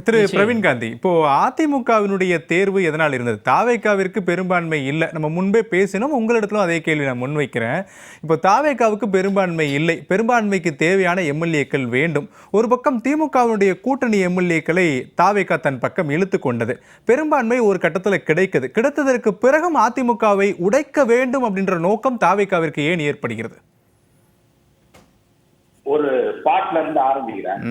திரு பிரவீன் காந்தி, இப்போ அதிமுகவினுடைய தேர்வு எதனால் இருந்தது? தாவேகாவிற்கு பெரும்பான்மை இல்லை, நம்ம முன்பே பேசினோம். உங்களிடத்திலும் அதே கேள்வி நான் முன்வைக்கிறேன். இப்போ தாவேகாவுக்கு பெரும்பான்மை இல்லை, பெரும்பான்மைக்கு தேவையான எம்எல்ஏக்கள் வேண்டும். ஒரு பக்கம் திமுகவினுடைய கூட்டணி எம்எல்ஏக்களை தாவேகா தன் பக்கம் இழுத்து கொண்டது. பெரும்பான்மை ஒரு கட்டத்தில் கிடைத்ததற்கு பிறகும் அதிமுகவை உடைக்க வேண்டும் அப்படின்ற நோக்கம் தாவேகாவிற்கு ஏன் ஏற்படுகிறது? ஒரு பாட்டுல இருந்து ஆரம்பிக்கிறேன்.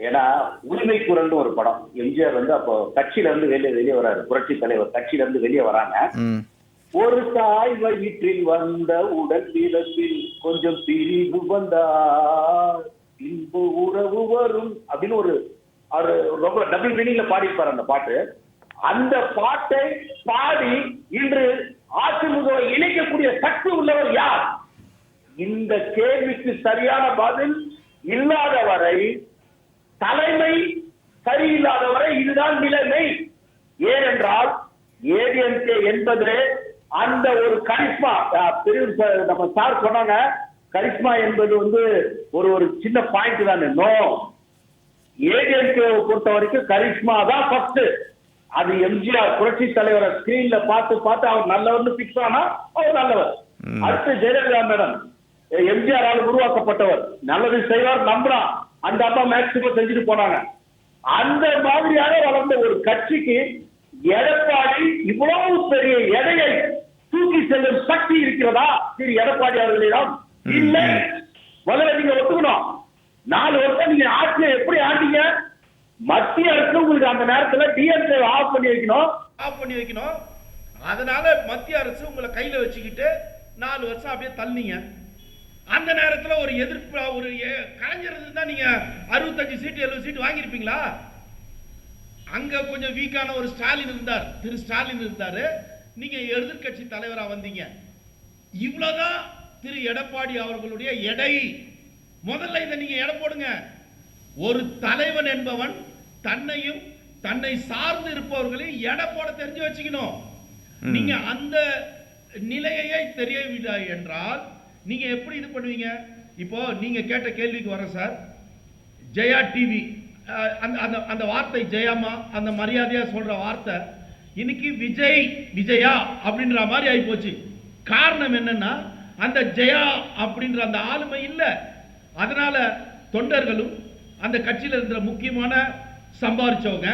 ஏன்னா உரிமை குரல்னு ஒரு படம், எம்ஜிஆர் வந்து அப்போ கட்சியில இருந்து வெளியே வராரு, புரட்சி தலைவர் கட்சியில இருந்து வெளியே வராங்க. ஒரு தாய் வயிற்றில் வந்த உடல் நிலத்தில் கொஞ்சம் பிரிவு வந்தால் பின்பு உறவு வரும் அப்படின்னு ஒரு ரொம்ப டபுள் மீனிங்ல பாடிப்பாரு அந்த பாட்டு. அந்த பாட்டை பாடி இன்று அதிமுகவை இணைக்கக்கூடிய சக்தி உள்ளவர் யார்? இந்த கேள்விக்கு சரியான பதில் இல்லாத வரை, தலைமை சரியில்லாத வரை இதுதான் நிலைமை. ஏனென்றால் ஏடிஎம்கே என்பது அந்த ஒரு கரிஸ்மா, நம்ம சார் சொன்னாங்க, கரிஸ்மா என்பது வந்து ஒரு சின்ன பாயிண்ட் தானே. நோ, ஏடிஎம்கே பொறுத்த வரைக்கும் கரிஸ்மா தான் ஃபர்ஸ்ட். அது எம்ஜிஆர் புரட்சி தலைவரை ஸ்கிரீன்ல பார்த்து அவர் நல்லவர்னு பிக்ஸ் ஆனா அவர் நல்லவர். அடுத்து ஜெயலலிதா மேடம் எம்ஜிஆரால் உருவாக்கப்பட்டவர், நல்லது செய்வார் நம்புறான், அந்த அம்மா மேக்சிமம் செஞ்சுட்டு போனாங்க. அந்த மாதிரியாக வளர்ந்த ஒரு கட்சிக்கு எடப்பாடி இவ்வளவு பெரிய எடையை தூக்கி செல்லும் சக்தி இருக்கிறதா திரு எடப்பாடி அவர்களிடம்? இல்லை. முதல்ல நீங்க ஒத்துக்கணும். 4 வருஷம் நீங்க ஆட்சியை எப்படி ஆண்டீங்க? மத்திய அரசு உங்களுக்கு அந்த நேரத்தில் டிஎம்கே ஆஃப் பண்ணி வைக்கணும். அதனால மத்திய அரசு உங்களை கையில வச்சுக்கிட்டு 4 வருஷம் அப்படியே தள்ளினீங்க. அந்த நேரத்தில் ஒரு எதிர்ப்பு, ஒரு கலைஞர் இருந்தா நீங்க 65 சீட்டு 70 சீட்டு வாங்கியிருப்பீங்களா? அங்க கொஞ்சம் வீக்கான ஒரு ஸ்டாலின் இருந்தார், திரு ஸ்டாலின் இருந்தாரு, நீங்க எதிர்கட்சி தலைவரா வந்தீங்க. இவ்வளவுதான் திரு எடப்பாடி அவர்களுடைய எடை. முதல்ல இதை நீங்க எடை போடுங்க. ஒரு தலைவன் என்பவன் தன்னையும் தன்னை சார்ந்து இருப்பவர்களையும் எடை போட தெரிஞ்சு வச்சுக்கணும். நீங்க அந்த நிலையை தெரியவில்லை என்றால் நீங்க எப்படி இது பண்ணுவீங்க? இப்போ நீங்க கேட்ட கேள்விக்கு வர சார், ஜெயா டிவி அந்த வார்த்தை ஜெயாமா, அந்த மரியாதையா சொல்ற வார்த்தை இன்னைக்கு விஜயா அப்படின்ற மாதிரி ஆகி போச்சு. காரணம் என்னன்னா அந்த ஜெயா அப்படின்ற அந்த ஆளுமை இல்லை. அதனால தொண்டர்களும் அந்த கட்சியில் இருந்த முக்கியமான சம்பாதிச்சவங்க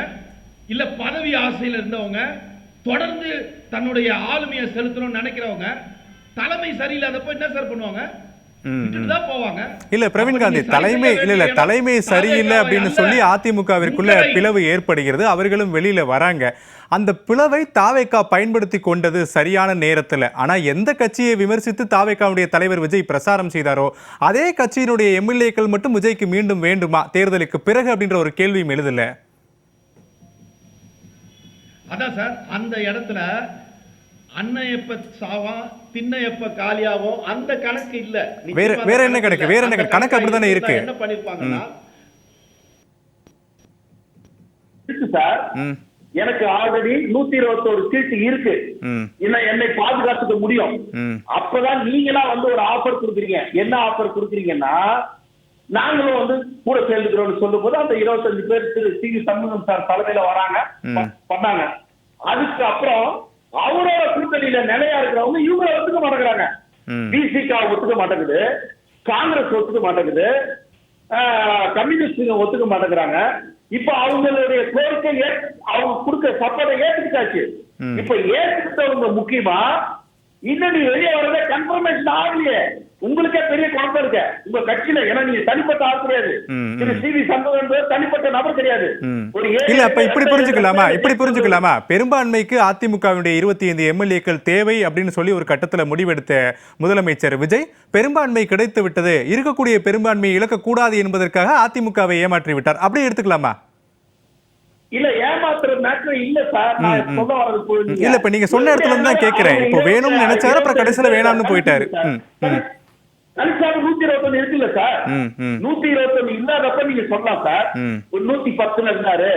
இல்ல பதவி ஆசையில் இருந்தவங்க, தொடர்ந்து தன்னுடைய ஆளுமையை செலுத்தணும்னு நினைக்கிறவங்க, தலைமை சரியில்லாதப்ப என்ன சார் பண்ணுவாங்க? போவாங்க. இல்ல பிரவீன் காந்தி, தலைமை சரியில்லை அப்படின்னு சொல்லி அதிமுகவிற்குள்ள பிளவு ஏற்படுகிறது, அவர்களும் வெளியில வராங்க. அந்த பிளவை தாவேகா பயன்படுத்தி கொண்டது சரியான நேரத்துல. ஆனா எந்த கட்சியை விமர்சித்து தாவேகாவுடைய தலைவர் விஜய் பிரசாரம் செய்தாரோ அதே கட்சியினுடைய எம்எல்ஏக்கள் மட்டும் விஜய்க்கு மீண்டும் வேண்டுமா தேர்தலுக்கு பிறகு அப்படின்ற ஒரு கேள்வியும் எழுதல. அதான் சார், அந்த இடத்துல அண்ணன் எப்ப சாவா திண்ண எப்ப காலியாவோ அந்த கணக்கு இல்ல. வேற என்ன கணக்கு அப்படித்தானே இருக்கு. என்ன பண்ணிருப்பாங்கன்னா சார், எனக்கு ஆல்ரெடி 121 சீட்டு இருக்கு, என்னை பாதுகாத்துக்க முடியும். அப்பதான் நீங்களா வந்து ஒரு ஆஃபர் கொடுக்குறீங்க. என்ன ஆஃபர் கொடுக்குறீங்கன்னா, நாங்களும் வந்து கூட சேர்ந்துக்கிறோம் சொல்லும் போது அந்த 25 பேர் திரு சி.வி. சண்முகம் சார் தலைமையில வராங்க, பண்ணாங்க. அதுக்கு அப்புறம் அவரோட கூட்டணியில நிலையா இருக்கிறவங்க இவங்களை ஒத்துக்க மாட்டேங்கிறாங்க. பிசிக ஒத்துக்க மாட்டேங்குது, காங்கிரஸ் ஒத்துக்க மாட்டேங்குது, கம்யூனிஸ்ட் ஒத்துக்க மாட்டேங்கிறாங்க. இப்ப அவங்களுடைய கோரிக்கை அவங்க கொடுக்க சப்போர்ட்டை ஏத்துக்கிட்டாச்சு. இப்ப ஏத்துக்கிட்டவங்க முக்கியமா இன்னும் நீ வெளியே வரத கன்ஃபர்மேஷன் ஆகலையே. உங்களுக்கே பெரிய குழப்பம் இருக்கு உங்க கட்சியில. ஏன்னா நீங்க தனிப்பட்ட ஆள் கிடையாது, திரு சி.வி. சண்முகம் தனிப்பட்ட நபர் கிடையாது. இல்ல அப்ப இப்படி புரிஞ்சுக்கலாமா? பெரும்பான்மைக்கு அதிமுகவினுடைய 25 எம்எல்ஏக்கள் தேவை அப்படின்னு சொல்லி ஒரு கட்டத்துல முடிவெடுத்த முதலமைச்சர் விஜய், பெரும்பான்மை கிடைத்து விட்டது, இருக்கக்கூடிய பெரும்பான்மையை இழக்கக்கூடாது என்பதற்காக அதிமுகவை ஏமாற்றி விட்டார், அப்படி எடுத்துக்கலாமா? இல்ல, ஏமாத்துற மேட்டர் இல்ல சார். நான் சொல்ல வரது இல்ல, இப்ப நீங்க சொன்ன இடத்துல இருந்து தான் கேக்குறேன். இப்போ வேணும்னு நினைச்சாரு, அப்புறம் கடைசியில வேணாம்னு போயிட்டாரு. கணிசாமி 121 இருக்குல்ல சார், 121 இல்லாதப்ப நீங்க சொல்லலாம் சார். 110 இருந்தாரு,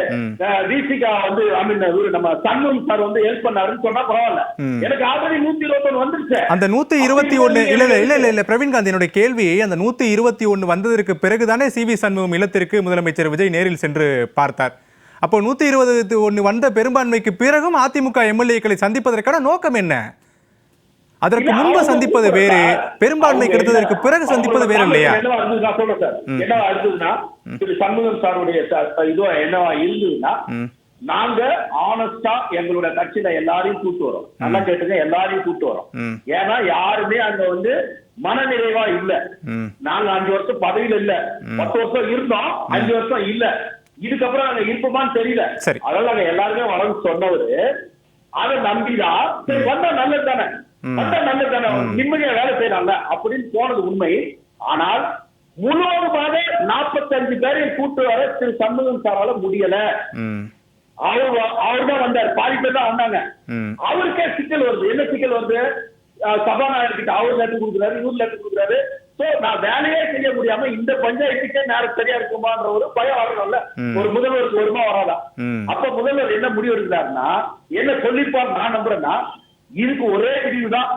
விசிகா வந்து நம்ம சண்முகம் சார் வந்து ஹெல்ப் பண்ணாருன்னு சொன்னா பரவாயில்ல. எனக்கு ஆல்ரெடி 121 வந்துருச்சு. அந்த 121 இல்ல பிரவீன் காந்தி, என்னுடைய கேள்வி, அந்த 121 வந்ததற்கு பிறகுதானே சி.வி. சண்முகம் இல்லத்திற்கு முதலமைச்சர் விஜய் நேரில் சென்று பார்த்தார். அப்போ 121 வந்த பெரும்பான்மைக்கு பிறகும் அதிமுக எம்எல்ஏக்களை சந்திப்பதற்கான நோக்கம் என்ன? அதற்கு முன்பு சந்திப்பது வேறு, பெரும்பான்மை கிடைத்ததற்கு பிறகு சந்திப்பது வேறு இல்லையா? நான் சொல்றேன் சார். என்னவா இருந்ததுன்னா திரு சண்முகம் சாருடைய இதுவா என்னவா இருந்ததுன்னா, நாங்க ஆனஸ்டா எங்களுடைய கட்சியில எல்லாரையும் கூட்டு வரோம். நல்லா கேட்டுங்க, எல்லாரையும் கூட்டு வரோம். ஏன்னா யாருமே அங்க வந்து மனநிறைவா இல்ல. நாங்க 5 வருஷம் பதவியில இல்ல, 10 வருஷம் இருந்தோம், 5 வருஷம் இல்ல. இதுக்கப்புறம் நாங்க இருப்போமான்னு தெரியல. அதனால நாங்க எல்லாருமே வளர்ந்து சொன்னவரு அதை நம்பிதான் சரி வந்தா நல்லது தானே, வந்தா நல்லது தானே, நிம்மதியா வேலை செய்யலாம்ல அப்படின்னு போனது உண்மை. ஆனால் முழுவதுமாக 45 பேரையும் கூட்டு வர திரு சண்முகம் சாரால முடியல. அவர்தான் வந்தார், பாதி பேர் தான் வந்தாங்க. அவருக்கே சிக்கல் வருது. என்ன சிக்கல் வருது? சபாநாயகர் கிட்ட அவர் லெட்டர் கொடுக்குறாரு, இவர் லெட்டர் கொடுக்குறாரு. சோ நான் வேலையே செய்ய முடியாம இந்த பஞ்சாயத்துக்கே நேரம் சரியா இருக்குமான்ற ஒரு பயம் வரணும்ல. ஒரு முதல்வருக்கு வருமா வராதா? அப்ப முதல்வர் என்ன முடிவு எடுக்கிறாருன்னா, என்ன சொல்லிப்பார் நான் நம்புறேன்னா, இதுக்கு ஒரே முடிவுதான்,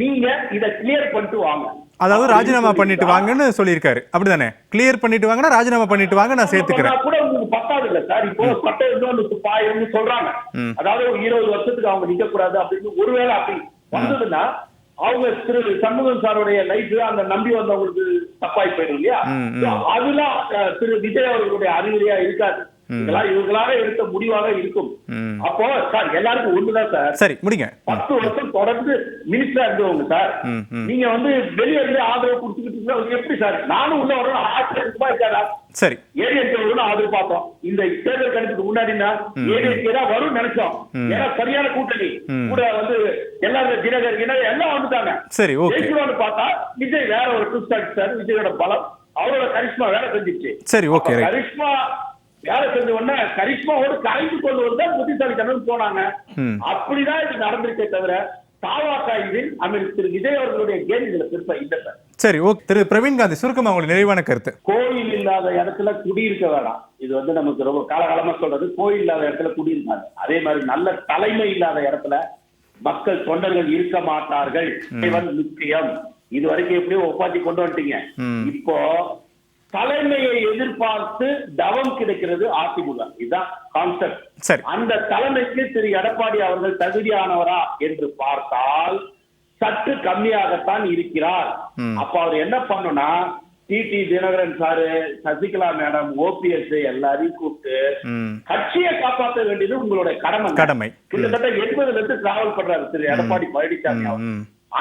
நீங்க இதை கிளியர் பண்ணிட்டு வாங்க. அதாவது ராஜினாமா பண்ணிட்டு வாங்கன்னு சொல்லியிருக்காரு, அப்படிதானே? கிளியர் பண்ணிட்டு வாங்கன்னா ராஜினாமா பண்ணிட்டு வாங்க, நான் சேர்த்துக்கிறேன். கூட உங்களுக்கு பத்தாது இல்ல சார். இப்போ சட்டம் இன்னொன்று பாயின்னு சொல்றாங்க. அதாவது 20 வருஷத்துக்கு அவங்க நிக்க கூடாது அப்படின்னு ஒருவேளை அப்படி வந்ததுன்னா அவங்க திரு சண்முகம் சாருடைய லைஃப் அந்த நம்பி வந்தவங்களுக்கு தப்பாய் போயிடும் இல்லையா? அதெல்லாம் திரு விஜய் அவர்களுடைய அறிவுரையா இருக்காது. இவங்களாக எடுத்த முடிவாக இருக்கும். அப்போ சார் எல்லாருக்கும் ஒண்ணுதான் சார். சரி முடிங்க. 10 வருஷம் தொடர்ந்து மினிஸ்டரா இருந்தவங்க சார். நீங்க வந்து வெளியே இருந்து ஆதரவு கொடுத்துக்கிட்டு எப்படி சார்? நானும் உள்ள வரணும் ஆச்சரியமா இருக்காரா? சரி, ஏடிஎம்கே ஆதரவு பார்த்தோம். இந்த தேர்தல் கணக்கு முன்னாடினா ஏடிஎம்கே தான் வரும்னு நினைச்சோம். ஏன்னா சரியான கூட்டணி கூட வந்து எல்லாரும் தினகர் எல்லாம் வந்துட்டாங்க. சரி, ஓகே. பார்த்தா விஜய் வேற ஒரு ட்விஸ்ட் அடிச்சாரு. விஜயோட பலம், அவரோட கரிஷ்மா வேலை செஞ்சிச்சு. சரி, ஓகே. கரிஷ்மா வேலை செஞ்ச உடனே கரிஷ்மாவோடு கரைந்து கொண்டு வந்து புத்திசாலித்தனம் போனாங்க. அப்படிதான் இது நடந்திருக்கே தவிர திரு விஜய் அவர்களுடைய கேள்விகளை திருப்ப இல்லை சார். சரி, ஓகே. திரு பிரவீன் காந்தி, சுருக்கமா உங்களுடைய நிறைவான கருத்து. கோயில் இல்லாத இடத்துல குடியிருக்க வேணாம். இது வந்து நமக்கு ரொம்ப காலகாலமா சொல்றது. கோயில் இல்லாத இடத்துல குடியிருக்காங்க. அதே மாதிரி நல்ல தலைமை இல்லாத இடத்துல மக்கள் தொண்டர்கள் இருக்க மாட்டார்கள். முக்கியம். இது வரைக்கும் எப்படியோ ஒப்பாத்தி கொண்டு வந்துட்டீங்க. இப்போ தலைமையை எதிர்பார்த்து தவம் கிடைக்கிறது அதிமுக. இதுதான் கான்செப்ட். சரி, அந்த தலைமைக்கு திரு எடப்பாடி அவர்கள் தகுதியானவரா என்று பார்த்தால் சற்று கம்மியாகத்தான் இருக்கிறார். அப்ப அவர் என்ன பண்ணுனா, TT Dhinakaran sir, Sasikala madam, OPS எல்லாரையும் கூப்பிட்டு கட்சியை காப்பாற்ற வேண்டியது உங்களுடைய கடமை. கிட்டத்தட்ட 80 லட்சம் டிராவல் பண்றாரு திரு எடப்பாடி பழனிசாமி அவர்.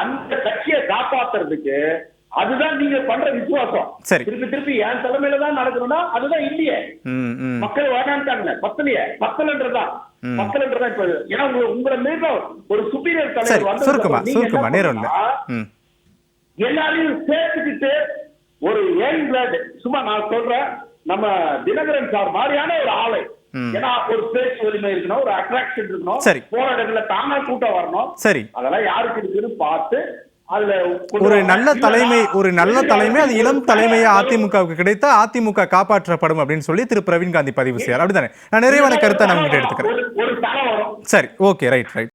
அந்த கட்சியை காப்பாத்துறதுக்கு அதுதான் நீங்க பண்ற விசுவாசம். திருப்பி என் தலைமையில தான் நடக்கணும்னா அதுதான் இல்லையே. மக்கள் வேணான்ட்டாங்க. மக்கள்ன்றதான் இப்ப. ஏன்னா உங்களை மீது ஒரு சுப்பீரியர் தலைவர் வந்து எல்லாரையும் சேர்த்துக்கிட்டு ஒரு யங் பிளட், சும்மா நான் சொல்றேன், நம்ம தினகரன் சார் மாதிரியான ஒரு ஆளை, ஏன்னா ஒரு பேச்சு வலிமை இருக்கணும், ஒரு அட்ராக்ஷன் இருக்கணும், போற இடத்துல தானா கூட்டம் வரணும். சரி, அதெல்லாம் யாருக்கு இருக்குன்னு பார்த்து ஒரு நல்ல தலைமை அது இளம் தலைமையை அதிமுகவுக்கு கிடைத்தா அதிமுக காப்பாற்றப்படும் அப்படின்னு சொல்லி திரு பிரவீன் காந்தி பதிவு செய்யார். அப்படித்தானே? நான் நிறைவான கருத்தை நான் உங்ககிட்ட எடுத்துக்கிறேன். சரி, ஓகே, ரைட்.